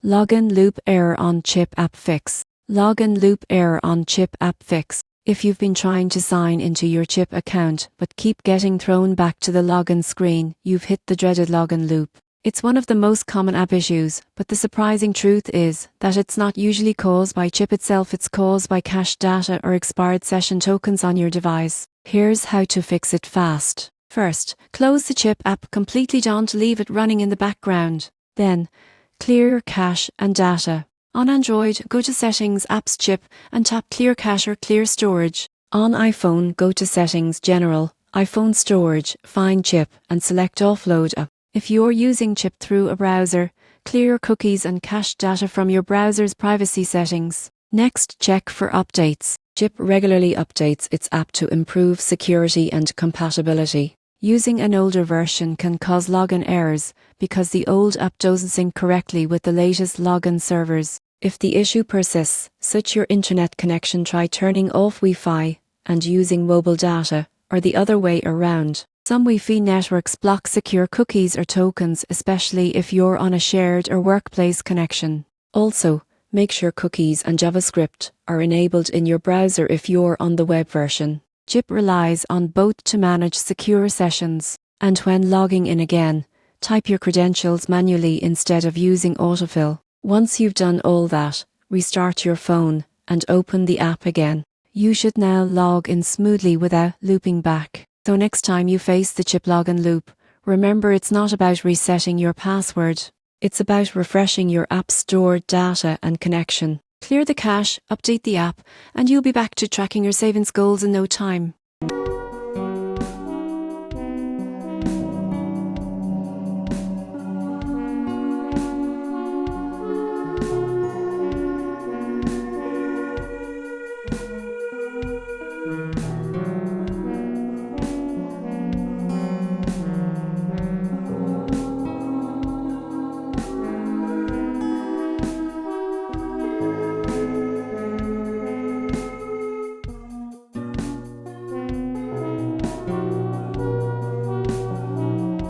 Login loop error on chip app fix. Login loop error on chip app fix. If you've been trying to sign into your chip account but keep getting thrown back to the login screen, you've hit the dreaded login loop. It's one of the most common app issues, but the surprising truth is that it's not usually caused by chip itself, it's caused by cached data or expired session tokens on your device. Here's how to fix it fast. First, close the chip app completely. Don't leave it running in the background. Then, clear your cache and data. On Android, go to Settings, Apps, Chip, and tap Clear Cache or Clear Storage. On iPhone, go to Settings, General, iPhone Storage, find Chip, and select Offload App. If you're using Chip through a browser, clear your cookies and cache data from your browser's privacy settings. Next, check for updates. Chip regularly updates its app to improve security and compatibility. Using an older version can cause login errors because the old app doesn't sync correctly with the latest login servers. If the issue persists, switch your internet connection. Try turning off Wi-Fi and using mobile data, or the other way around. Some Wi-Fi networks block secure cookies or tokens, especially if you're on a shared or workplace connection. Also, make sure cookies and JavaScript are enabled in your browser if you're on the web version. Chip relies on both to manage secure sessions, and when logging in again, type your credentials manually instead of using autofill. Once you've done all that, restart your phone and open the app again. You should now log in smoothly without looping back. So next time you face the chip login loop, remember it's not about resetting your password. It's about refreshing your app's stored data and connection. Clear the cache, update the app, and you'll be back to tracking your savings goals in no time.